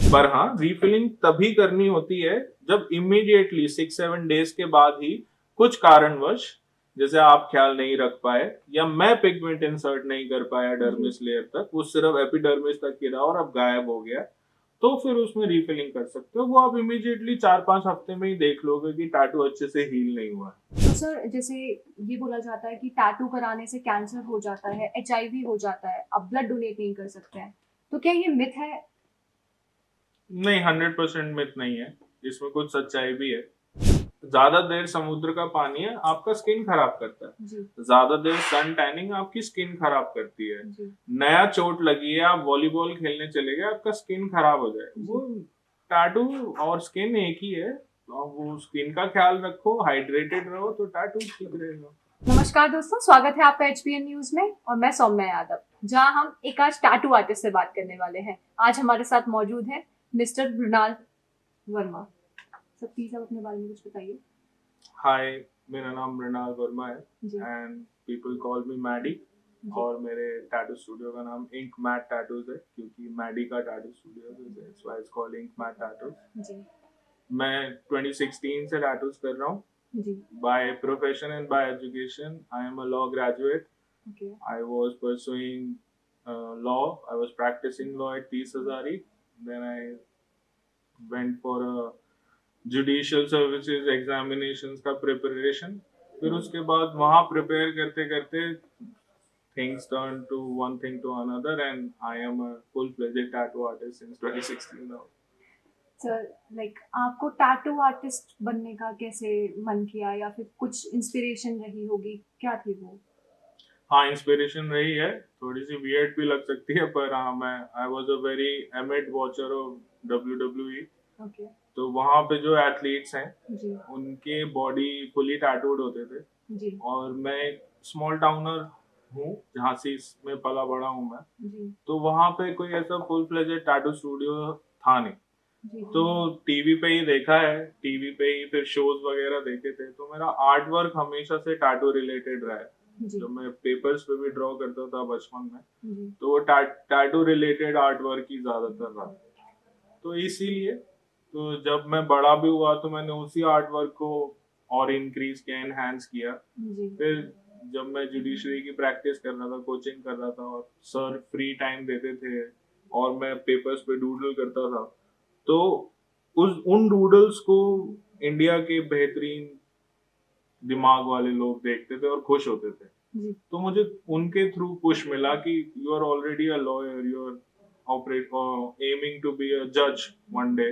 पर हाँ, रीफिलिंग तभी करनी होती है जब इमीडिएटली 6-7 डेज के बाद ही कुछ कारणवश, जैसे आप ख्याल नहीं रख पाए या मैं पिगमेंट इंसर्ट नहीं कर पाया डर्मिस लेयर तक, वो सिर्फ एपिडर्मिस तक गिरा और अब गायब हो गया, तो फिर उसमें रीफिलिंग कर सकते हो। वो आप इमीडिएटली 4-5 हफ्ते में ही देख लोगे कि टैटू अच्छे से हील नहीं हुआ है। तो सर जैसे ये बोला जाता है कि टैटू कराने से कैंसर हो जाता है, एचआईवी हो जाता है, अब ब्लड डोनेट नहीं कर सकते हैं, तो क्या ये मिथ है? नहीं, 100% मिथ नहीं है, इसमें कुछ सच्चाई भी है। ज्यादा देर समुद्र का पानी है आपका स्किन खराब करता है, जी। ज्यादा देर सन टैनिंग आपकी स्किन खराब करती है। जी। नया चोट लगी है, आप वॉलीबॉल खेलने चले गए, आपका स्किन खराब हो जाए, वो टैटू और स्किन एक ही है। और वो स्किन का ख्याल रखो, हाइड्रेटेड रहो, तो टैटू ठीक रहेगा। नमस्कार दोस्तों, स्वागत है आपका एचपीएन न्यूज में और मैं सौम्या यादव, जहां हम एक आज टैटू आर्टिस्ट से बात करने वाले हैं। आज हमारे साथ मौजूद है mister Mrinal Verma. Sir please आप अपने बारे में कुछ बताइए। हाय, मेरा नाम मृणाल वर्मा है जी। And people call me Maddy. जी। और मेरे टैटू स्टूडियो का नाम इंक मैट टैटूज है, क्योंकि मैडी का टैटू स्टूडियो है, that's why it's called ink matt tattoos. जी। मैं 2016 से टैटूज कर रहा हूँ। जी। By profession and by education, I am a law graduate. Okay. I was pursuing law. I was practicing law at Peace Hazari. Then I went for a judicial services examinations का preparation. फिर उसके बाद वहाँ prepare करते करते things turned to one thing to another, and I am a full-fledged tattoo artist since 2016 now. Sir like आपको tattoo artist बनने का कैसे मन किया, या फिर कुछ इंस्पिरेशन रही होगी, क्या थी वो? हाँ, इंस्पिरेशन रही है, थोड़ी सी वियर्ड भी लग सकती है, पर हाँ, मैं I was a very एमिड watcher of WWE। Okay. तो वहाँ पे जो एथलीट्स हैं, जी। उनके बॉडी फुली टैटूड होते थे। जी। और मैं एक स्मॉल टाउनर हूँ, झांसी में पला बड़ा हूँ मैं। जी। तो वहाँ पे कोई ऐसा फुल फ्लेजेड टैटू स्टूडियो था नहीं। जी। तो टीवी पे ही देखा है, टीवी पे ही फिर शोज वगैरह देखे थे। तो मेरा आर्ट वर्क हमेशा से टैटू रिलेटेड रहा है। जी। जब मैं पेपर्स पे भी ड्रॉ करता था बचपन में, जी। तो वो टैटू रिलेटेड आर्ट वर्क ही ज्यादातर रहा। तो इसीलिए तो जब मैं बड़ा भी हुआ तो मैंने उसी आर्ट वर्क को और इंक्रीज किया, एनहांस किया। जी। फिर जब मैं जुडिशरी की प्रैक्टिस कर रहा था, कोचिंग कर रहा था, और सर फ्री टाइम देते थे और मैं पेपर्स पे डूडल करता था, तो उन डूडल्स को इंडिया के बेहतरीन दिमाग वाले लोग देखते थे और खुश होते थे। जी। तो मुझे उनके थ्रू पुश मिला कि you are already a lawyer, you are operate aiming to be a जज वन डे।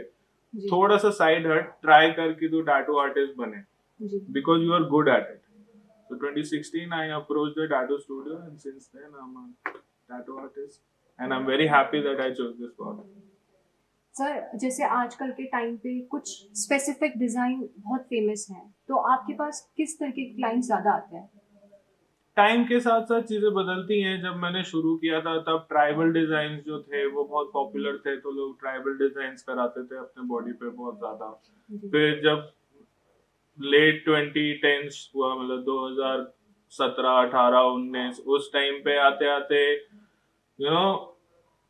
जी। थोड़ा सा साइड हट ट्राई करके तो टैटू आर्टिस्ट बने, जी। Because you are good at it. So 2016 I approached the tattoo studio, and since then I'm a tattoo artist, and I'm very happy that I chose this path. Sir जैसे आजकल के time पे कुछ specific design बहुत famous हैं, तो आपके पास किस तरह के क्लाइंट्स ज्यादा आते हैं? टाइम के साथ साथ चीजें बदलती हैं। जब मैंने शुरू किया था तब ट्राइबल डिजाइन जो थे वो बहुत पॉपुलर थे, तो लोग ट्राइबल डिजाइन कराते थे अपने बॉडी पे बहुत ज्यादा। जी। फिर जब लेट 2010s हुआ, मतलब 2017, 18, 19, उस टाइम पे आते आते यू नो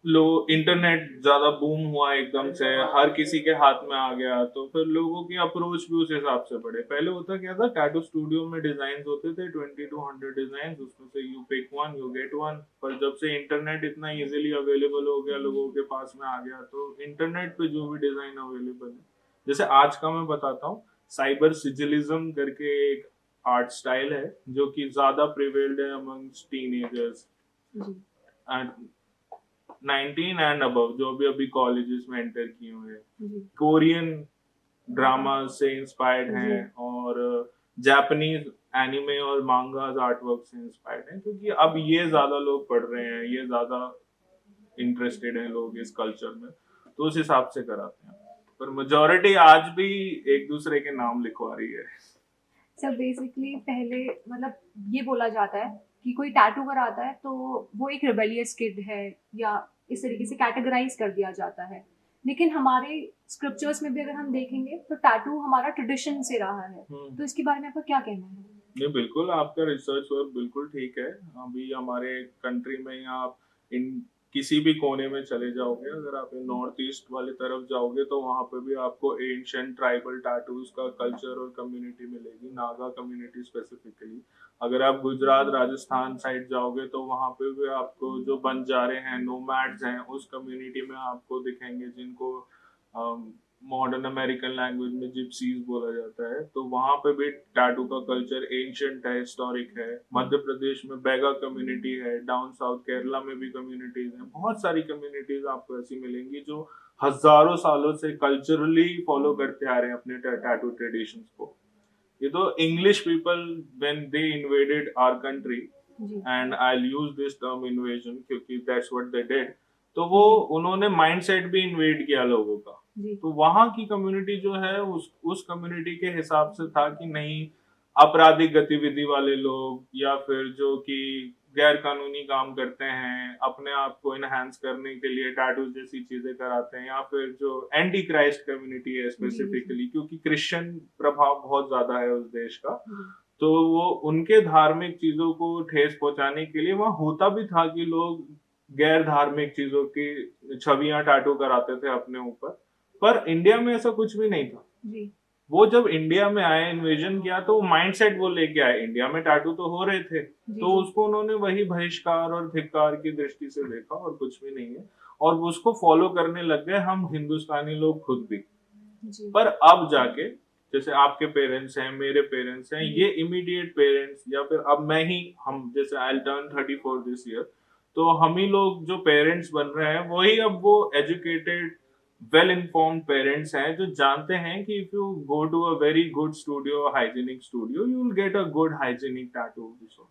लोग, इंटरनेट ज्यादा बूम हुआ एकदम से, हर किसी के हाथ में आ गया, तो फिर लोगों की अप्रोच भी उस हिसाब से बढ़े। पहले होता क्या था, टैटू स्टूडियो में डिजाइन होते थे 20 to 100 डिजाइन, उसमें से you pick one, you get one. पर जब से इंटरनेट इतना इजीली अवेलेबल हो गया, लोगों के पास में आ गया, तो इंटरनेट पे जो भी डिजाइन अवेलेबल है, जैसे आज का मैं बताता हूँ, साइबर सिजिलिज्म करके एक आर्ट स्टाइल है जो कि ज्यादा प्रिवेल्ड है अमंग्स टीनेजर्स जी। एंड 19 एंड अबव, जो भी अभी कॉलेजेस में एंटर किए हुए हैं। जी। कोरियन ड्रामा से इंस्पायर्ड हैं, जी। और जापानीज एनिमे और मांगास आर्टवर्क से इंस्पायर्ड हैं, क्योंकि अब ये ज्यादा लोग पढ़ रहे हैं, ये ज्यादा इंटरेस्टेड हैं लोग इस कल्चर में, तो उस हिसाब से कराते हैं। पर मेजोरिटी आज भी एक दूसरे के नाम लिखवा रही है। सर बेसिकली पहले मतलब ये बोला जाता है कि कोई टैटू कराता है तो वो एक रिबेलियस किड है, या इस तरीके से कैटेगराइज कर दिया जाता है। लेकिन हमारे स्क्रिप्चर्स में भी अगर हम देखेंगे तो टैटू हमारा ट्रेडिशन से रहा है, तो इसके बारे में आपका क्या कहना है? नहीं, बिल्कुल आपका रिसर्च वर्क बिल्कुल ठीक है। अभी हमारे कंट्री में आप इन किसी भी कोने में चले जाओगे, अगर आप नॉर्थ ईस्ट वाली तरफ जाओगे तो वहाँ पे भी आपको एंशियंट ट्राइबल टैटूज का कल्चर और कम्युनिटी मिलेगी, नागा कम्युनिटी स्पेसिफिकली। अगर आप गुजरात राजस्थान साइड जाओगे तो वहाँ पे भी आपको जो बंजारे हैं, नोमैड्स हैं, उस कम्युनिटी में आपको दिखेंगे, जिनको मॉडर्न अमेरिकन लैंग्वेज में जिप्सीज बोला जाता है। तो वहाँ पे भी टैटू का कल्चर एंशियंट है, हिस्टोरिक है। मध्य प्रदेश में बैगा कम्युनिटी है, डाउन साउथ केरला में भी कम्युनिटीज हैं। बहुत सारी कम्युनिटीज आपको ऐसी मिलेंगी जो हजारों सालों से कल्चरली फॉलो करते आ रहे हैं अपने टैटू ट्रेडिशंस को। ये तो English people when they invaded our country, जी and I use this term invasion क्योंकि दैट्स व्हाट दे डिड, तो वो उन्होंने माइंडसेट भी इन्वेड किया लोगों का। जी तो वहां की कम्युनिटी जो है उस कम्युनिटी के हिसाब से था कि नहीं, आपराधिक गतिविधि वाले लोग या फिर जो कि गैर कानूनी काम करते हैं, अपने आप को इनहेंस करने के लिए टैटूज जैसी चीजें कराते हैं, या फिर जो एंटी क्राइस्ट कम्युनिटी है जी जी स्पेसिफिकली, क्योंकि क्रिश्चियन प्रभाव बहुत ज्यादा है उस देश का। जी तो वो उनके धार्मिक चीजों को ठेस पहुंचाने के लिए वहां होता भी था कि लोग गैर धार्मिक चीजों की छवियां टैटू कराते थे अपने ऊपर। पर इंडिया में ऐसा कुछ भी नहीं था। जी वो जब इंडिया में आए, इन्वेजन किया, तो माइंडसेट वो लेके आए। इंडिया में टैटू तो हो रहे थे, जी तो जी उसको उन्होंने वही बहिष्कार और धिक्कार की दृष्टि से देखा, और कुछ भी नहीं है। और वो उसको फॉलो करने लग गए हम हिंदुस्तानी लोग खुद भी। जी पर अब जाके जैसे आपके पेरेंट्स हैं, मेरे पेरेंट्स हैं, जी ये इमीडिएट पेरेंट्स, या फिर अब मैं ही, हम जैसे आई टर्न 34 दिस ईयर, तो हम ही लोग जो पेरेंट्स बन रहे हैं वही अब वो एजुकेटेड वेल इन्फॉर्म्ड पेरेंट्स हैं, जो जानते हैं कि if you go to a very good studio, hygienic studio, you will get a good hygienic tattoo also.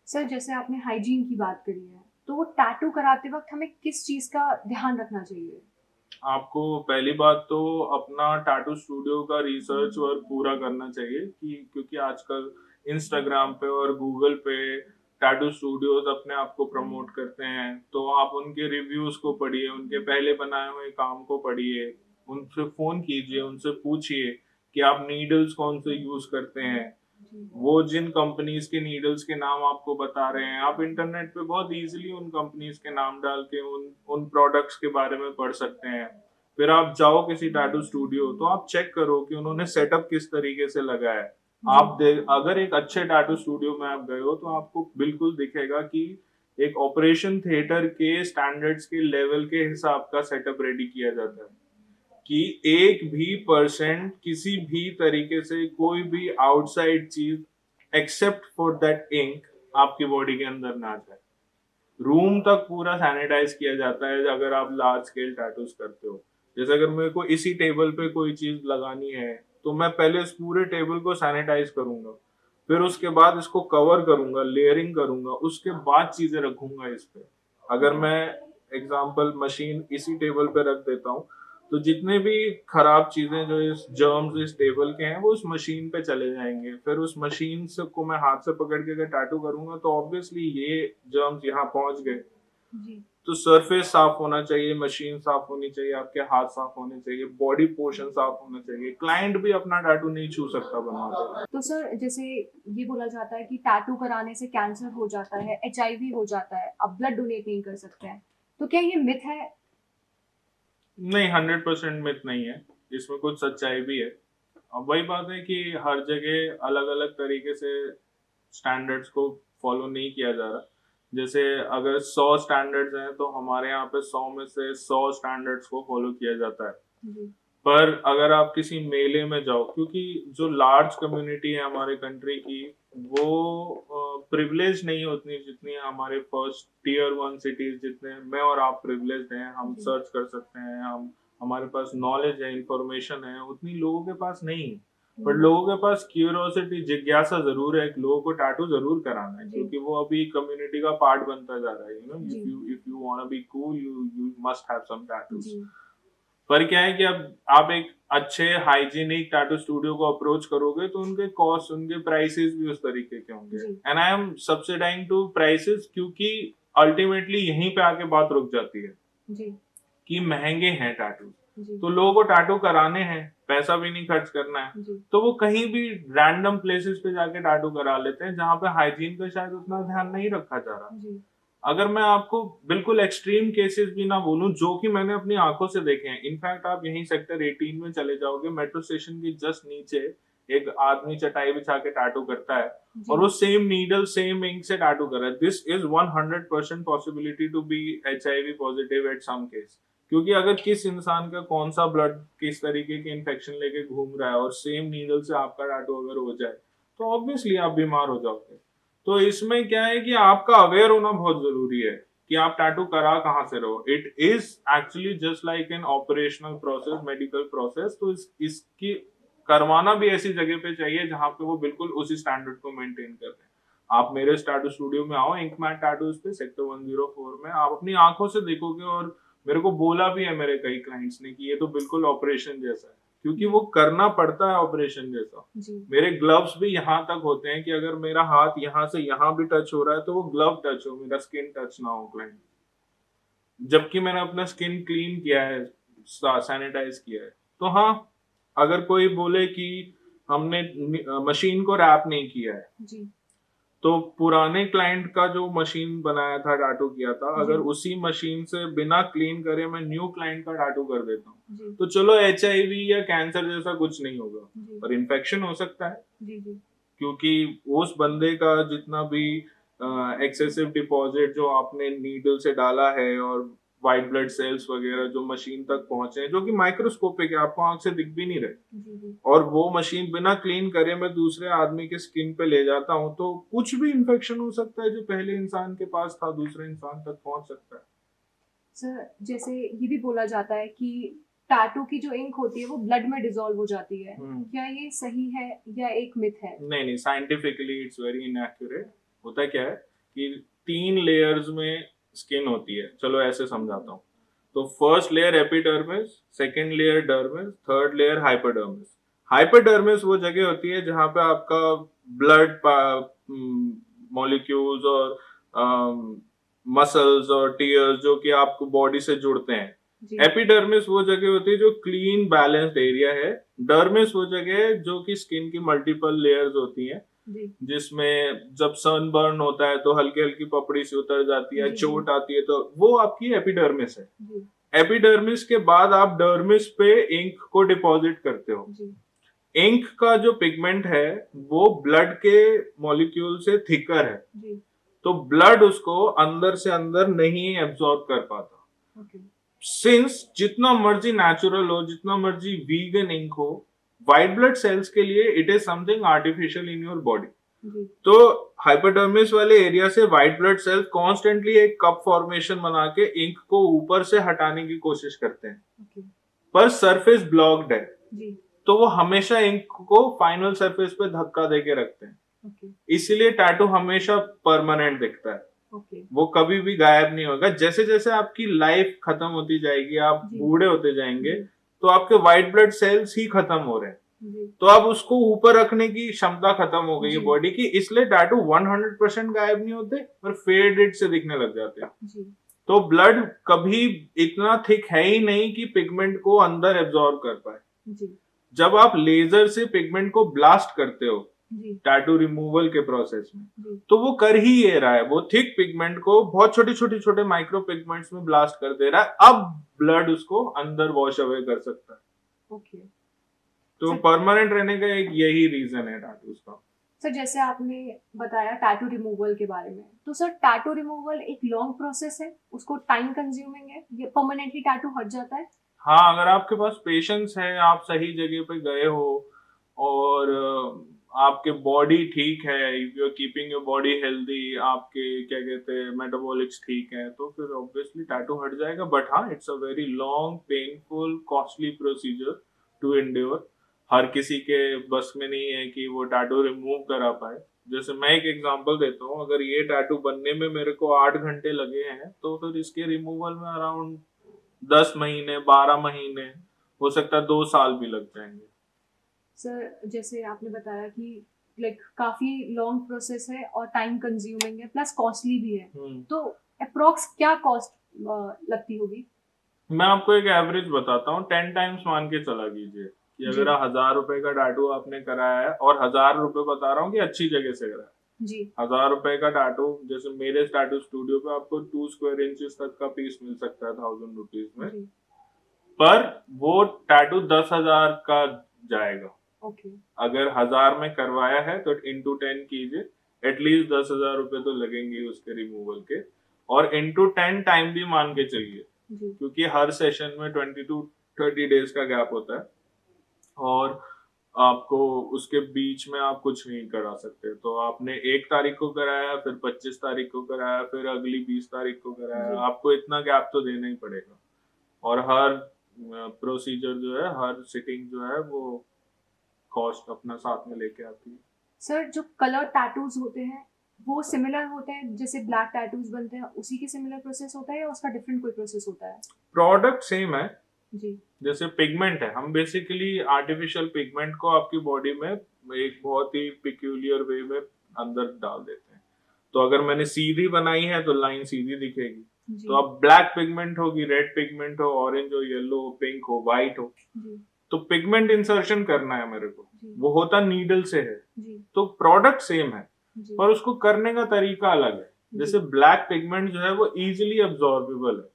Sir जैसे आपने हाइजीन की बात करी है, तो वो टैटू कराते वक्त हमें किस चीज का ध्यान रखना चाहिए? आपको पहली बात तो अपना टैटू स्टूडियो का रिसर्च वर्क पूरा करना चाहिए, कि क्योंकि आजकल इंस्टाग्राम पे और गूगल पे टैटू स्टूडियोज अपने आप को प्रमोट करते हैं, तो आप उनके रिव्यूज को पढ़िए, उनके पहले बनाए हुए काम को पढ़िए, उनसे फोन कीजिए, उनसे पूछिए कि आप नीडल्स कौन से यूज करते हैं। जी वो जिन कंपनीज के नीडल्स के नाम आपको बता रहे हैं, आप इंटरनेट पे बहुत इजीली उन कंपनीज के नाम डाल के उन प्रोडक्ट्स के बारे में पढ़ सकते हैं। फिर आप जाओ किसी टैटू स्टूडियो, तो आप चेक करो कि उन्होंने सेटअप किस तरीके से लगाया है। अगर एक अच्छे टैटू स्टूडियो में आप गए हो तो आपको बिल्कुल दिखेगा कि एक ऑपरेशन थिएटर के स्टैंडर्ड्स के लेवल के हिसाब का सेटअप रेडी किया जाता है, कि एक भी परसेंट किसी भी तरीके से कोई भी आउटसाइड चीज एक्सेप्ट फॉर दैट इंक आपकी बॉडी के अंदर ना जाए। रूम तक पूरा सैनिटाइज किया जाता है अगर आप लार्ज स्केल टैटूज करते हो। जैसे अगर मेरे को इसी टेबल पे कोई चीज लगानी है, तो मैं पहले इस पूरे टेबल को सैनिटाइज करूंगा, फिर उसके बाद इसको कवर करूंगा, लेयरिंग करूंगा, उसके बाद चीजें रखूंगा इस पे। अगर मैं एग्जाम्पल मशीन इसी टेबल पे रख देता हूँ, तो जितने भी खराब चीजें जो इस जर्म्स इस टेबल के हैं वो उस मशीन पे चले जाएंगे। फिर उस मशीन से को मैं हाथ से पकड़ के अगर टैटू करूंगा तो ऑब्वियसली ये जर्म्स यहाँ पहुंच गए। जी तो सरफेस साफ होना चाहिए, मशीन साफ होनी चाहिए, आपके हाथ साफ होने चाहिए, बॉडी पोर्शन साफ होना चाहिए। क्लाइंट भी अपना टैटू नहीं छू सकता बनवा तो सर जैसे ये बोला जाता है कि टैटू कराने से कैंसर हो जाता है, एचआईवी हो जाता है, अब ब्लड डोनेट नहीं कर सकते हैं, तो क्या ये मिथ है? नहीं, 100% मिथ नहीं है, इसमें कुछ सच्चाई भी है। अब वही बात है कि हर जगह अलग अलग तरीके से स्टैंडर्ड्स को फॉलो नहीं किया जा रहा। जैसे अगर 100 स्टैंडर्ड्स हैं तो हमारे यहाँ पे 100 में से 100 स्टैंडर्ड्स को फॉलो किया जाता है। जी पर अगर आप किसी मेले में जाओ, क्योंकि जो लार्ज कम्युनिटी है हमारे कंट्री की, वो प्रिविलेज नहीं होती जितनी हमारे फर्स्ट टीयर 1 सिटीज, जितने मैं और आप प्रिविलेज्ड हैं, हम जी सर्च कर सकते हैं, हम हमारे पास नॉलेज है, इंफॉर्मेशन है, उतनी लोगों के पास नहीं है। पर जी लोगों के पास क्यूरियोसिटी, जिज्ञासा जरूर है, लोगों को टैटू जरूर कराना है, जी क्योंकि वो अभी कम्युनिटी का पार्ट बनता जा रहा है। जी if you want to be cool, you must have some tattoos. जी पर क्या है कि अब आप एक अच्छे हाइजीनिक टैटू स्टूडियो को अप्रोच करोगे तो उनके कॉस्ट, उनके प्राइसेस भी उस तरीके के होंगे। जी and I am subsidising to prices, क्योंकि अल्टीमेटली यहीं पे आके बात रुक जाती है जी कि महंगे हैं टैटू। जी तो लोगों को टैटू कराने हैं, पैसा भी नहीं खर्च करना है, जी तो वो कहीं भी रैंडम प्लेसेस पे जाके टैटू करा लेते हैं जहां पे हाइजीन का शायद उतना ध्यान नहीं रखा जा रहा। जी अगर मैं आपको बिल्कुल एक्सट्रीम केसेस भी ना बोलूं जो कि मैंने अपनी आंखों से देखे हैं, इनफैक्ट आप यहीं सेक्टर 18 में चले जाओगे, मेट्रो स्टेशन के जस्ट नीचे एक आदमी चटाई बिछा के टैटू करता है और जी वो सेम नीडल सेम इंक से टैटू कर रहा है। This is 100% possibility to be HIV positive at some case, क्योंकि अगर किस इंसान का कौन सा ब्लड किस तरीके के इन्फेक्शन लेके घूम रहा है और सेम नीडल से आपका टैटू अगर हो जाए तो ऑब्वियसली आप बीमार हो जाओगे। तो इसमें क्या है कि आपका अवेयर होना बहुत जरूरी है कि आप टैटू करा कहाँ से रहो। It is actually just like an operational process, medical process. तो इसकी करवाना भी ऐसी जगह पे चाहिए जहां पे वो बिल्कुल उसी स्टैंडर्ड को मेंटेन कर रहे हैं। आप मेरे टैटू स्टूडियो में आओ, इंक मैट टैटूज पे सेक्टर 104 में, आप अपनी आंखों से देखोगे। और मेरे को बोला भी है मेरे कई क्लाइंट्स ने कि ये तो बिल्कुल ऑपरेशन जैसा है, क्योंकि वो करना पड़ता है ऑपरेशन जैसा। जी मेरे ग्लव्स भी यहाँ तक होते हैं कि अगर मेरा हाथ यहाँ से यहाँ भी टच हो रहा है तो वो ग्लव टच हो, मेरा स्किन टच ना हो क्लाइंट, जबकि मैंने अपना स्किन क्लीन किया है, सैनिटाइज किया है। तो हाँ, अगर कोई बोले कि हमने मशीन को रैप नहीं किया है, जी तो पुराने क्लाइंट का जो मशीन बनाया था, टैटू किया था, अगर जी उसी मशीन से बिना क्लीन करे मैं न्यू क्लाइंट का टैटू कर देता हूँ जी तो चलो HIV या कैंसर जैसा कुछ नहीं होगा, जी पर इन्फेक्शन हो सकता है, जी जी क्योंकि उस बंदे का जितना भी एक्सेसिव डिपॉजिट जो आपने नीडल से डाला है और वाइट ब्लड सेल्स वगैरह जो मशीन तक पहुंचे हैं, जो कि माइक्रोस्कोपिक है, आपको आंख से दिख भी नहीं रहे, जी जी और वो मशीन बिना क्लीन करे मैं दूसरे आदमी के स्किन पे ले जाता हूं, तो कुछ भी इन्फेक्शन हो सकता है जो पहले इंसान के पास था दूसरे इंसान तक पहुंच सकता है। सर जैसे ये भी बोला जाता है कि टैटू की जो इंक होती है वो ब्लड में डिसॉल्व हो जाती है, क्या ये सही है या एक मिथ है? नहीं नहीं, साइंटिफिकली इट्स वेरी इनएक्यूरेट। होता क्या है कि 3 लेयर्स में स्किन होती है, चलो ऐसे समझाता हूँ। तो first layer epidermis, second layer dermis, third layer hypodermis. Hypodermis वो जगह होती है जहां पे आपका ब्लड मॉलिक्यूल्स और मसल्स और टीयर्स जो कि आपको बॉडी से जुड़ते हैं। जी एपिडर्मिस वो जगह होती है जो क्लीन बैलेंस्ड एरिया है। डर्मिस वो जगह है जो कि स्किन की मल्टीपल लेयर्स होती हैं, जी जिसमें जब सनबर्न होता है तो हल्की हल्की पपड़ी से उतर जाती है, जी जी चोट आती है, तो वो आपकी एपिडर्मिस है। जी एपिडर्मिस के बाद आप डर्मिस पे इंक को डिपॉजिट करते हो। जी इंक का जो पिगमेंट है वो ब्लड के मॉलिक्यूल से थिकर है, जी तो ब्लड उसको अंदर से अंदर नहीं एब्जॉर्ब कर पाता। ओके सिंस जितना मर्जी नेचुरल हो, जितना मर्जी वीगन इंक हो, व्हाइट ब्लड सेल्स के लिए it is something artificial in your body. जी तो हाइपोडर्मिस वाले एरिया से व्हाइट ब्लड सेल कॉन्स्टेंटली एक कप फॉर्मेशन बना के इंक को ऊपर से हटाने की कोशिश करते हैं, ओके पर सरफेस ब्लॉक्ड है, जी तो वो हमेशा इंक को फाइनल सरफेस पे धक्का देके रखते हैं। ओके इसीलिए टैटू हमेशा परमानेंट दिखता है, ओके वो कभी भी गायब नहीं होगा। जैसे जैसे आपकी लाइफ खत्म होती जाएगी, आप जी बूढ़े होते जाएंगे, जी तो आपके व्हाइट ब्लड सेल्स ही खत्म हो रहे हैं, जी तो अब उसको ऊपर रखने की क्षमता खत्म हो गई है जी बॉडी की, इसलिए टैटू 100% गायब नहीं होते, पर फेडेड से दिखने लग जाते हैं। जी तो ब्लड कभी इतना थिक है ही नहीं कि पिगमेंट को अंदर एब्जॉर्ब कर पाए। जी जब आप लेजर से पिगमेंट को ब्लास्ट करते हो जी टैटू रिमूवल के प्रोसेस में, जी तो वो कर ही ये रहा है, वो थिक पिगमेंट को बहुत छोटे माइक्रो पिगमेंट्स में ब्लास्ट कर दे रहा है। अब ब्लड उसको अंदर वॉश अवे कर सकता है। ओके तो सर परमानेंट रहने का एक यही रीजन है टैटूज का। सर जैसे आपने बताया टैटू रिमूवल के बारे में, तो सर टैटू रिमूवल एक लॉन्ग प्रोसेस है, उसको टाइम कंज्यूमिंग है, ये परमानेंटली टैटू हट जाता है? हाँ, अगर आपके पास पेशेंस है, आप सही जगह पे गए हो और आपके बॉडी ठीक है, if you are keeping your body healthy, आपके क्या कहते हैं मेटाबॉलिक्स ठीक है, तो फिर ऑब्वियसली टैटू हट जाएगा। बट हाँ, it's a very long painful costly procedure to endure. हर किसी के बस में नहीं है कि वो टैटू रिमूव करा पाए। जैसे मैं एक एग्जांपल देता हूँ, अगर ये टैटू बनने में मेरे को 8 घंटे लगे हैं, तो फिर इसके रिमूवल में अराउंड 10 महीने 12 महीने, हो सकता है 2 साल भी लग जाएंगे। सर जैसे आपने बताया कि लाइक काफी लॉन्ग प्रोसेस है और टाइम कंज्यूमिंग है प्लस कॉस्टली भी है, तो अप्रोक्स क्या कॉस्ट लगती होगी? मैं आपको एक एवरेज बताता हूँ, 10 टाइम्स मान के चला कीजिए कि जी अगर 1000 रुपए का टैटू आपने कराया है, और 1000 रुपए बता रहा हूँ कि अच्छी जगह से कराया है, जी 1,000 रुपए का टैटू, जैसे मेरे टैटू स्टूडियो पे आपको 2 स्क्वायर इंचेस तक का पीस मिल सकता है 1,000 रुपीज में, जी पर वो टैटू 10,000 का जाएगा। ओके अगर 1,000 में करवाया है तो इंटू 10 कीजिए, एटलीस्ट 10,000 रुपए तो लगेंगे ही उसके रिमूवल के, और इंटू 10 टाइम भी मान के चलिए, जी क्योंकि हर सेशन में 20 to 30 डेज का गैप होता है, और आपको उसके बीच में आप कुछ नहीं करा सकते। तो आपने 1 तारीख को कराया, फिर 25 तारीख को कराया, फिर अगली 20 तारीख को कराया, जी आपको इतना गैप तो देना ही पड़ेगा। और हर प्रोसीजर जो है, हर सिटिंग जो है, वो कॉस्ट अपना साथ में लेके आती है। सर जो कलर टैटूज होते हैं वो सिमिलर होते हैं, जैसे ब्लैक टैटूज बनते हैं उसी के सिमिलर प्रोसेस होता है या उसका डिफरेंट कोई प्रोसेस होता है? प्रोडक्ट सेम है, जी जैसे पिगमेंट है, हम बेसिकली आर्टिफिशियल पिगमेंट को आपकी बॉडी में एक बहुत ही पिक्यूलियर वे में अंदर डाल देते हैं। तो अगर मैंने सीधी बनाई है तो लाइन सीधी दिखेगी। जी तो अब ब्लैक पिगमेंट होगी, रेड पिगमेंट हो, ऑरेंज हो, येलो हो, पिंक हो, व्हाइट हो, जी तो पिगमेंट इंसर्शन करना है मेरे को, जी वो होता नीडल से है। जी तो प्रोडक्ट सेम है, जी पर उसको करने का तरीका अलग है। जैसे जी ब्लैक पिगमेंट जो है वो इजीली अब्सॉर्बेबल है,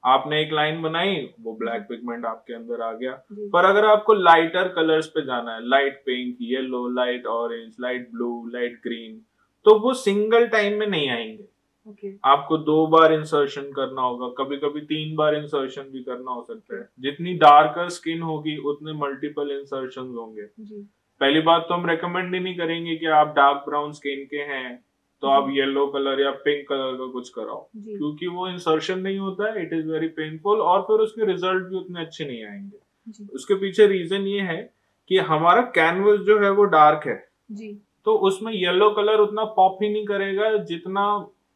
आपने एक लाइन बनाई, वो ब्लैक पिगमेंट आपके अंदर आ गया। जी पर अगर आपको लाइटर कलर्स पे जाना है, light pink, yellow, light orange, light blue, light green, तो वो सिंगल टाइम में नहीं आएंगे, ओके आपको 2 बार इंसर्शन करना होगा, कभी कभी 3 बार इंसर्शन भी करना हो सकता है। ओके जितनी डार्कर स्किन होगी उतने मल्टीपल इंसर्शन होंगे। जी पहली बात तो हम रेकमेंड ही नहीं करेंगे कि आप डार्क ब्राउन स्किन के हैं तो आप जी येलो कलर या पिंक कलर का कुछ कराओ, जी क्योंकि वो इंसर्शन नहीं होता है, इट इज वेरी पेनफुल, और फिर उसके रिजल्ट भी उतने अच्छे नहीं आएंगे। जी उसके पीछे रीजन ये है कि हमारा कैनवस जो है वो डार्क है, जी तो उसमें येलो कलर उतना पॉप ही नहीं करेगा जितना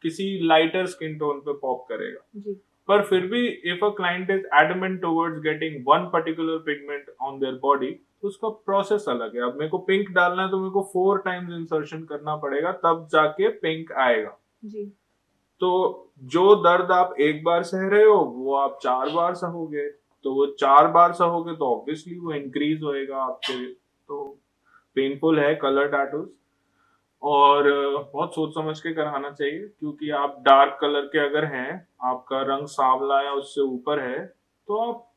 किसी लाइटर स्किन टोन पे पॉप करेगा। जी पर फिर भी if a client is adamant towards getting one particular pigment on their body, तो उसका प्रोसेस अलग है। अब मेरे को पिंक डालना है तो मेरे को 4 टाइम्स इंसर्शन करना पड़ेगा, तब जाके पिंक आएगा। जी तो जो दर्द आप एक बार सह रहे हो वो आप 4 बार सहोगे, तो वो 4 बार सहोगे तो ऑब्वियसली वो इंक्रीज होएगा आपके। तो पेनफुल है कलर टैटूज, और बहुत सोच समझ के कराना चाहिए, क्योंकि आप डार्क कलर के अगर हैं, आपका रंग सांवला या उससे ऊपर है, तो आप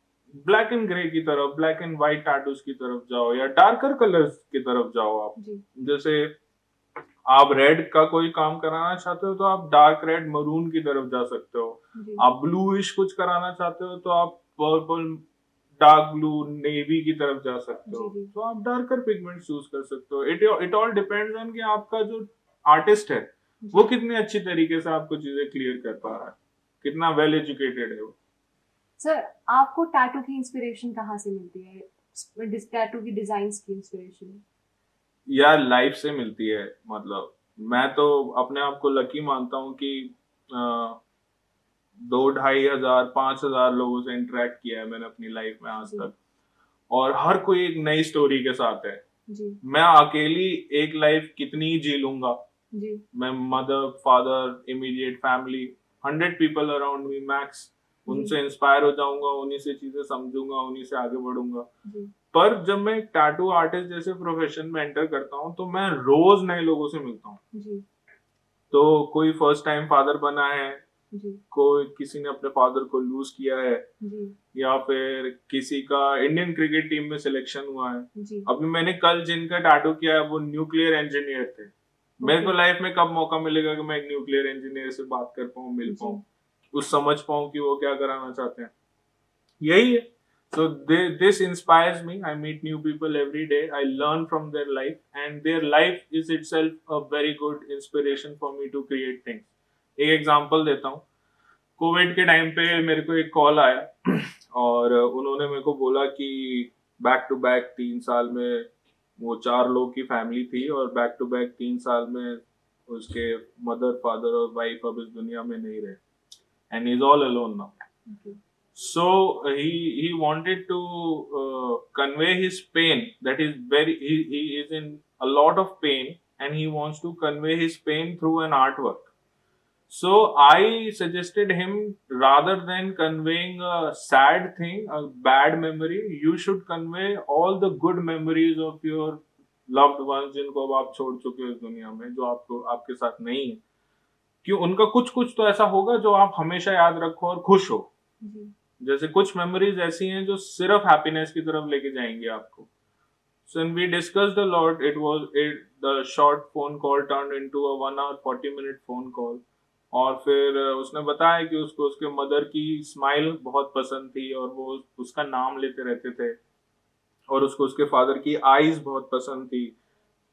ब्लैक एंड ग्रे की तरफ, ब्लैक एंड व्हाइट टैटूज की तरफ जाओ, या डार्कर कलर्स की तरफ जाओ आप। जी जैसे आप रेड का कोई काम कराना चाहते हो तो आप डार्क रेड मरून की तरफ जा सकते हो। जी आप ब्लूइश कुछ कराना चाहते हो तो आप पर्पल, डार्क ब्लू, नेवी की तरफ जा सकते हो। जी जी तो आप डार्कर पिगमेंट चूज कर सकते हो। इट ऑल डिपेंड्स ऑन कि आपका जो आर्टिस्ट है वो जी कितने अच्छी तरीके से आपको चीजें क्लियर कर पा रहा है, कितना वेल एजुकेटेड है वो। सर आपको टैटू की इंस्पिरेशन कहाँ से मिलती है, टैटू की डिजाइन्स की इंस्पिरेशन? यार लाइफ से मिलती है, मतलब मैं तो अपने आप को लकी मानता हूँ कि 2-2,500 5,000 लोगों से इंटरेक्ट किया है मैंने अपनी लाइफ में आज जी तक, और हर कोई एक नई स्टोरी के साथ है। जी मैं अकेली एक लाइफ कितनी जी लूंगा, जी मैं mother father immediate family 100 people around me max, जी उनसे इंस्पायर हो जाऊंगा, उन्हीं से चीजें समझूंगा, उन्हीं से आगे बढ़ूंगा। जी पर जब मैं टैटू आर्टिस्ट जैसे प्रोफेशन में एंटर करता हूँ तो मैं रोज नए लोगों से मिलता हूँ। जी तो कोई फर्स्ट टाइम फादर बना है, जी कोई किसी ने अपने फादर को लूज किया है, जी या फिर किसी का इंडियन क्रिकेट टीम में सिलेक्शन हुआ है। जी अभी मैंने कल जिनका टैटू किया है वो न्यूक्लियर इंजीनियर थे। मेरे को ओके लाइफ में कब मौका मिलेगा कि मैं एक न्यूक्लियर इंजीनियर से बात कर पाऊँ, मिल जी पाऊँ, कुछ समझ पाऊँ कि वो क्या कराना चाहते हैं। यही है। So this inspires me. I meet new people every day. I learn from their life, and their life is itself a very good inspiration for me to create things. एक एग्जांपल देता हूँ। कोविड के time पे मेरे को एक call आया और उन्होंने मेरे को बोला कि बैक टू बैक 3 साल में वो 4 लोग की फैमिली थी, और बैक टू बैक 3 साल में उसके मदर फादर और वाइफ अब इस दुनिया में नहीं रहे, and he is all alone now. Okay So he wanted to convey his pain, that is very he is in a lot of pain, and he wants to convey his pain through an artwork. So I suggested him, rather than conveying a sad thing, a bad memory, you should convey all the good memories of your loved ones जिनको अब आप छोड़ चुके हो इस दुनिया में, जो आपको आपके साथ नहीं है, क्यों उनका कुछ कुछ तो ऐसा होगा जो आप हमेशा याद रखो और खुश हो। जी। जैसे कुछ मेमोरीज ऐसी हैं जो सिर्फ हैप्पीनेस की तरफ लेके जाएंगी आपको। So when we discussed a lot, the short phone call turned into a 1 hour 40 minute phone call. और फिर उसने बताया कि उसको उसके मदर की स्माइल बहुत पसंद थी और वो उसका नाम लेते रहते थे, और उसको उसके फादर की आईज बहुत पसंद थी,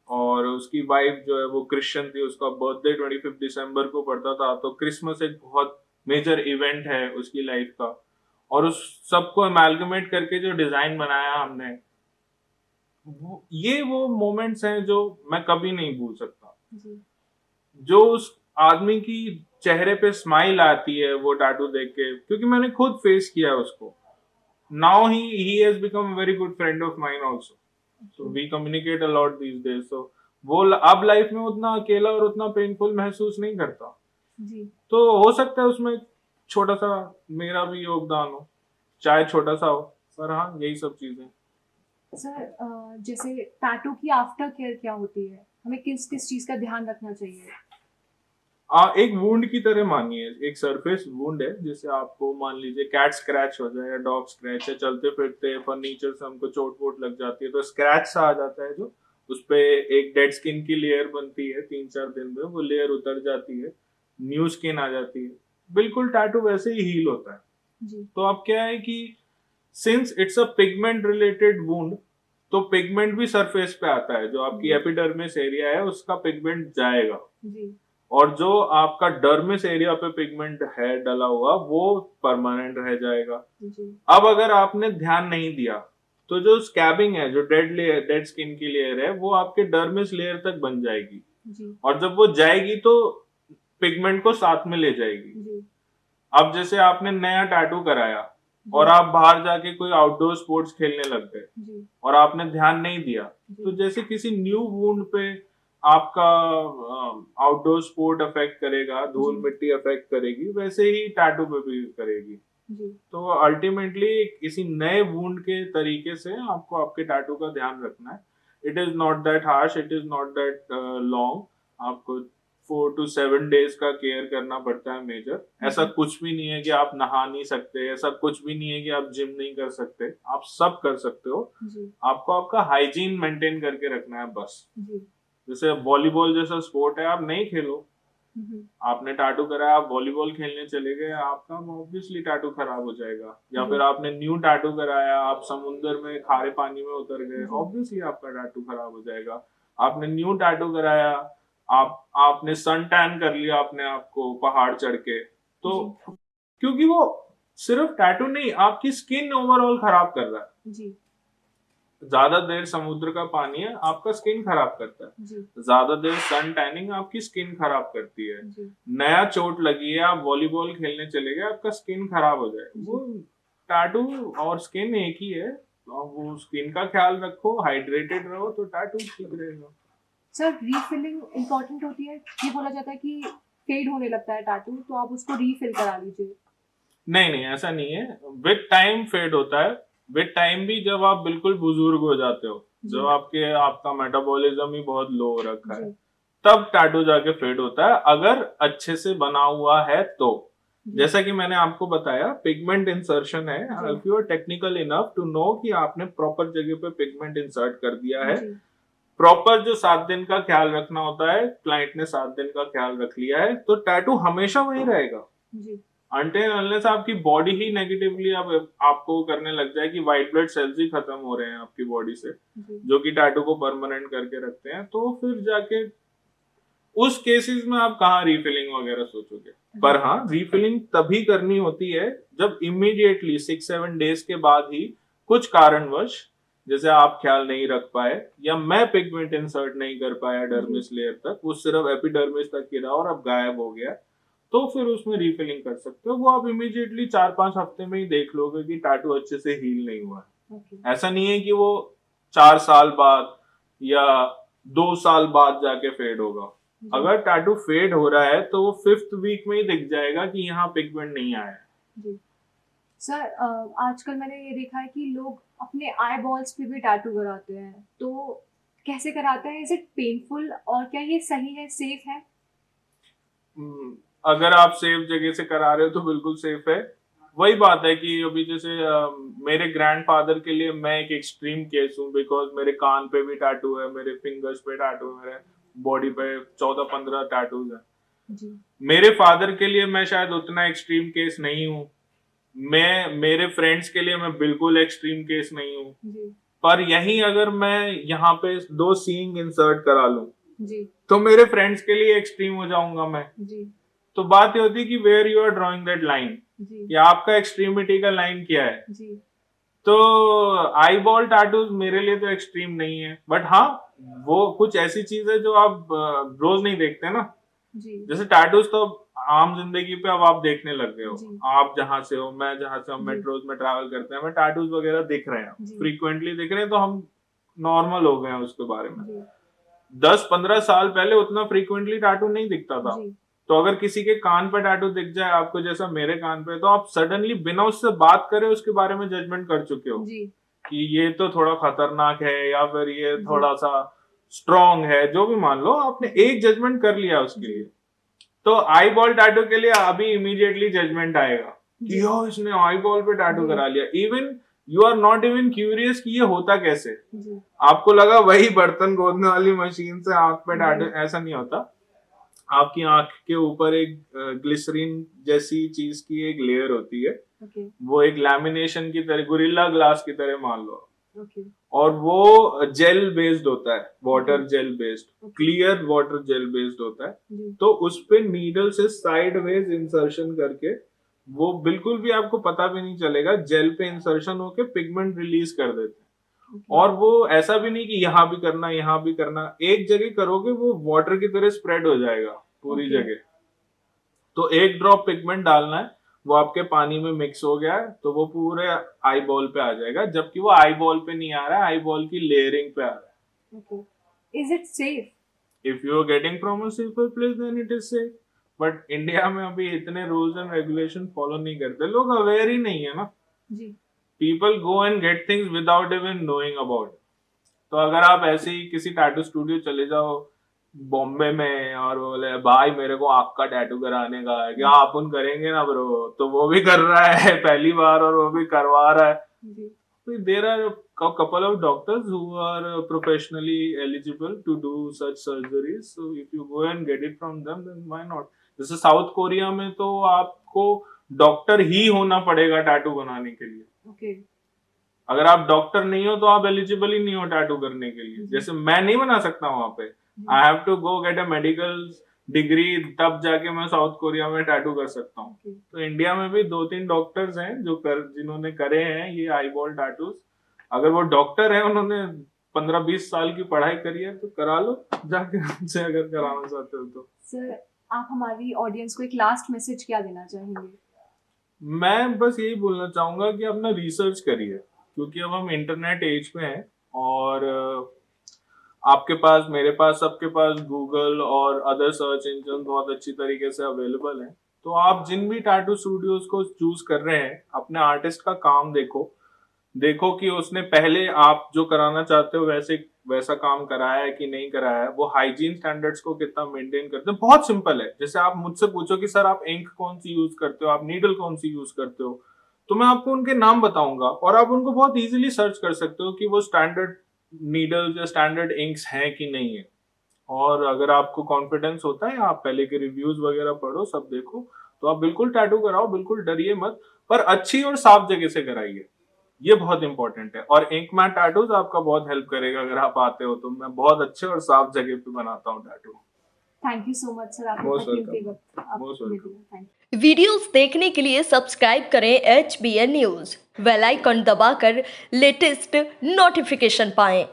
और उसकी वाइफ जो है वो क्रिश्चियन थी, उसका बर्थडे 25 दिसंबर को पड़ता था, तो क्रिसमस एक बहुत मेजर इवेंट है उसकी लाइफ का। और उस सबको अमेलगमेट करके जो डिजाइन बनाया हमने, वो मोमेंट्स हैं जो मैं कभी नहीं भूल सकता। जी। जो उस आदमी की चेहरे पे स्माइल आती है वो टैटू देख के, क्योंकि मैंने खुद फेस किया है उसको। Now he has become a very good friend of mine also, so we communicate a lot these days. So वो अब लाइफ में उतना अकेला और उतना पेनफुल महसूस नहीं करता। जी। तो हो सकता है उसमें छोटा सा मेरा भी योगदान हो, चाहे छोटा सा हो, पर हाँ यही सब चीजें। सर जैसे टैटू की आफ्टर केयर क्या होती है? हमें किस किस चीज़ का ध्यान रखना चाहिए? एक वुंड की तरह मानिए, एक सरफेस वुंड है, जैसे आपको मान लीजिए कैट स्क्रैच हो जाए या डॉग स्क्रैच है, चलते फिरते फर्नीचर से हमको चोट वोट लग जाती है तो स्क्रैच सा आ जाता है, जो उस पे एक डेड स्किन की लेयर बनती है, 3-4 दिन में वो लेयर उतर जाती है, न्यू स्किन आ जाती है। बिल्कुल टैटू वैसे ही हील होता है। जी। तो अब क्या है कि since it's a pigment related wound, तो पिगमेंट भी सरफेस पे आता है, जो आपकी जी। एपिडर्मिस एरिया है उसका पिगमेंट जाएगा, जी। और जो आपका डर्मिस एरिया पे पिगमेंट है डला हुआ वो परमानेंट रह जाएगा। जी। अब अगर आपने ध्यान नहीं दिया तो जो स्कैबिंग है, जो डेड स्किन की लेयर है, वो आपके डर्मिस लेयर तक बन जाएगी, जी। और जब वो जाएगी तो पिगमेंट को साथ में ले जाएगी। जी। अब जैसे आपने नया टैटू कराया और जी। आप बाहर जाके कोई आउटडोर स्पोर्ट्स खेलने लग गए जी। और आपने ध्यान नहीं दिया, तो जी। जैसे किसी न्यू वुंड पे आपका आउटडोर स्पोर्ट अफेक्ट करेगा, धूल जी। मिट्टी अफेक्ट करेगी, वैसे ही टैटू पे भी करेगी। जी। तो अल्टीमेटली किसी नए वुंड के तरीके से आपको आपके टैटू का ध्यान रखना है। It is not that harsh, it is not that long. आपको 4 to 7 डेज का केयर करना पड़ता है मेजर। ऐसा जी। कुछ भी नहीं है कि आप नहा नहीं सकते, ऐसा कुछ भी नहीं है कि आप जिम नहीं कर सकते, आप सब कर सकते हो। जी। आपको आपका हाइजीन मेंटेन करके रखना है बस। जी। जैसे वॉलीबॉल जैसा स्पोर्ट है, आप नहीं खेलो, हम्म। आपने टाटू कराया, आप वॉलीबॉल खेलने चले गए, आपका ऑब्वियसली टाटू खराब हो जाएगा। या फिर जी। आपने न्यू टाटू कराया, आप समुद्र में खारे पानी में उतर गए, जी। ऑब्वियसली आपका टाटू खराब हो जाएगा। आपने न्यू टाटू कराया, आपने सन टैन कर लिया अपने आप को पहाड़ चढ़ के, तो जी। क्योंकि वो सिर्फ टैटू नहीं, आपकी स्किन ओवरऑल खराब कर रहा है। जी। ज्यादा देर समुद्र का पानी है, आपका स्किन खराब करता जी। है। ज्यादा देर सन टैनिंग आपकी स्किन खराब करती है। जी। नया चोट लगी है, आप वॉलीबॉल खेलने चले गए, आपका स्किन खराब हो जाएगा। वो टैटू और स्किन एक ही है, और वो स्किन का ख्याल रखो, हाइड्रेटेड रहो, तो टैटू ठीक रहेगा। सर रीफिलिंग इम्पोर्टेंट होती है? ये बोला जाता है कि फेड होने लगता है टैटू, तो आप उसको रीफिल करा लीजिए। नहीं नहीं, ऐसा नहीं है। विद टाइम फेड होता है। विद टाइम भी, जब आप बिल्कुल बुजुर्ग हो जाते हो, जी। जब आपका मेटाबॉलिज्म ही बहुत लो हो रखा है, जी। तब टैटू जाके फेड होता है, अगर अच्छे से बना हुआ है तो। जी। जैसा कि मैंने आपको बताया, पिगमेंट इंसर्शन है। जी। If you are technical enough to know कि आपने प्रॉपर जगह पे पिगमेंट इंसर्ट कर दिया है, जी। प्रॉपर जो 7 दिन का ख्याल रखना होता है, क्लाइंट ने 7 दिन का ख्याल रख लिया है, तो टैटू हमेशा वहीं रहेगा। जी। अनटिल अनलेस आपकी बॉडी ही नेगेटिवली अब आपको करने लग जाए कि व्हाइट ब्लड सेल्स ही खत्म हो रहे हैं आपकी बॉडी से, जी। जो कि टैटू को परमानेंट करके रखते हैं, तो फिर जाके उस केसेस में आप कहाँ रीफिलिंग वगैरह सोचोगे। पर हाँ, रीफिलिंग तभी करनी होती है जब इमीडिएटली 6-7 डेज के बाद ही कुछ कारणवश, जैसे आप ख्याल नहीं रख पाए या मैं पिगमेंट इंसर्ट नहीं कर पाया डर्मिस लेयर तक, वो सिर्फ एपिडर्मिस तक गिरा और अब गायब हो गया, तो फिर उसमें रीफिलिंग कर सकते हो। वो आप इमीडिएटली 4-5 हफ्ते में ही देख लोगे कि टाटू अच्छे से हील नहीं हुआ है। ओके। ऐसा नहीं है कि वो 4 साल बाद या 2 साल बाद जाके फेड होगा। जी। अगर टैटू फेड हो रहा है तो वो 5th वीक में ही दिख जाएगा कि यहाँ पिगमेंट नहीं आया है। जी। सर आजकल मैंने ये देखा है कि लोग अपने आई बॉल्स पे भी टैटू कराते हैं, तो कैसे कराते हैं? इज इट पेनफुल और क्या ये सही है, सेफ है? अगर आप सेफ जगह से करा रहे हो तो बिल्कुल सेफ है। वही बात है कि अभी जैसे मेरे ग्रैंडफादर के लिए मैं एक एक्सट्रीम केस हूँ, बिकॉज मेरे कान पे भी टैटू है, मेरे फिंगर्स पे टैटू है, मेरे बॉडी पे 14-15 टैटूज है। जी मेरे फादर के लिए मैं शायद उतना एक्सट्रीम केस नहीं हूँ। मैं मेरे फ्रेंड्स के लिए मैं बिल्कुल एक्सट्रीम केस नहीं हूँ। जी पर यहीं अगर मैं यहाँ पे 2 सीइंग इंसर्ट करा लूं जी तो मेरे फ्रेंड्स के लिए एक्सट्रीम हो जाऊंगा मैं। जी तो बात ये होती है कि where you are drawing that line, जी कि आपका एक्सट्रीमिटी का लाइन क्या है। जी तो आई बॉल टैटूज मेरे लिए तो एक्सट्रीम नहीं है, बट हाँ वो कुछ ऐसी चीज है जो आप रोज नहीं देखते ना। जी जैसे टैटूज तो आम जिंदगी पे अब आप देखने लग गए हो। जी। आप जहां से हो, मैं जहां से, हम जी। मेट्रोज में ट्रैवल करते हैं, हमें टैटूज वगैरह दिख रहे हैं, जी। फ्रीक्वेंटली दिख रहे हैं, तो हम नॉर्मल हो गए हैं उसके बारे में। जी 10-15 साल पहले उतना फ्रीक्वेंटली टैटू नहीं दिखता था। जी तो अगर किसी के कान पे टैटू दिख जाए आपको, जैसा मेरे कान पे, तो आप सडनली बिना उससे बात करे उसके बारे में जजमेंट कर चुके हो जी कि ये तो थोड़ा खतरनाक है या फिर ये जी। थोड़ा सा स्ट्रॉन्ग है, जो भी मान लो, आपने एक जजमेंट कर लिया उसके जी। लिए। तो आई बॉल टैटू के लिए अभी इमीडिएटली जजमेंट आएगा कि जी। यो इसने आई बॉल पे टैटू जी। करा लिया। Even you are not even curious कि ये होता कैसे। जी आपको लगा वही बर्तन गोदने वाली मशीन से आंख पे टैटू, जी। ऐसा नहीं होता। आपकी आंख के ऊपर एक ग्लिसरीन जैसी चीज की एक लेयर होती है, ओके वो एक लैमिनेशन की तरह, गुरिल्ला ग्लास की तरह मान लो, ओके और वो जेल बेस्ड होता है, water Okay. Gel based, Okay. Clear water gel based होता है। जी तो उस पे नीडल से साइडवेज इंसर्शन करके, वो बिल्कुल भी आपको पता भी नहीं चलेगा, जेल पे इंसर्शन होके पिगमेंट रिलीज कर देते हैं। ओके और वो ऐसा भी नहीं कि यहाँ भी करना यहाँ भी करना, एक जगह करोगे वो वाटर की तरह स्प्रेड हो जाएगा पूरी Okay. जगह। तो एक ड्रॉप पिगमेंट डालना है, वो आपके पानी में मिक्स हो गया है तो वो पूरे आई बॉल पे आ जाएगा, जबकि वो आई बॉल पे नहीं आ रहा है, आई बॉल की लेयरिंग पे आ रहा है। Okay. Is it safe? If you are getting from a safer place then it is safe. But India में अभी इतने रूल्स एंड रेगुलेशन फॉलो नहीं करते, लोग अवेयर ही नहीं है ना। जी people go and get things without even knowing about. तो अगर आप ऐसे ही किसी टैटू स्टूडियो चले जाओ बॉम्बे में और बोले भाई मेरे को आँख का टैटू कराने का है, क्या अपन करेंगे ना ब्रो, तो वो भी कर रहा है पहली बार और वो भी करवा रहा है। जी There are a couple of doctors who are professionally eligible to do such surgeries. So if you go and get it from them, then why not? जैसे साउथ कोरिया में तो आपको डॉक्टर ही होना पड़ेगा टैटू बनाने के लिए। ओके अगर आप डॉक्टर नहीं हो तो आप एलिजिबल ही नहीं हो टैटू करने के लिए। जैसे मैं नहीं बना सकता वहां पे, I have to go get a medical degree, तब जाके मैं साउथ कोरिया में टैटू कर सकता हूँ। ओके तो इंडिया में भी 2-3 डॉक्टर्स हैं जिन्होंने करे हैं ये आई बॉल टैटूज। अगर वो डॉक्टर है, उन्होंने 15-20 साल की पढ़ाई करी है, तो करा लो जाके उनसे, अगर कराना चाहते हो तो। सर, आप हमारी ऑडियंस को एक लास्ट मैसेज क्या देना चाहेंगे? मैं बस यही बोलना चाहूंगा कि अपना रिसर्च करिए, क्योंकि अब हम इंटरनेट एज पे हैं और आपके पास, मेरे पास, सबके पास गूगल और अदर सर्च इंजन बहुत अच्छी तरीके से अवेलेबल हैं। तो आप जिन भी टैटू स्टूडियोज को चूज कर रहे हैं, अपने आर्टिस्ट का काम देखो कि उसने पहले आप जो कराना चाहते हो वैसा काम कराया है कि नहीं कराया है, वो हाइजीन स्टैंडर्ड्स को कितना मेंटेन करते हैं। बहुत सिंपल है। जैसे आप मुझसे पूछो कि सर आप इंक कौन सी यूज करते हो, आप नीडल कौन सी यूज करते हो, तो मैं आपको उनके नाम बताऊंगा और आप उनको बहुत इजीली सर्च कर सकते हो कि वो स्टैंडर्ड नीडल्स या स्टैंडर्ड इंक्स हैं कि नहीं है। और अगर आपको कॉन्फिडेंस होता है, आप पहले के रिव्यूज वगैरह पढ़ो, सब देखो, तो आप बिल्कुल टैटू कराओ, बिल्कुल डरिए मत, पर अच्छी और साफ जगह से कराइए। ये बहुत इंपॉर्टेंट है। और इंक मैट टैटूज आपका बहुत हेल्प करेगा अगर आप आते हो तो। मैं बहुत अच्छे और साफ जगह पे बनाता हूँ tattoo. Thank you so much sir, आपने Most अपना कीमती welcome. वक्त आप Most हमें welcome. दिया। Thank you. वीडियोस देखने के लिए सब्सक्राइब करें HBN न्यूज़, बेल आइकन दबाकर लेटेस्ट नोटिफिकेशन पाएं।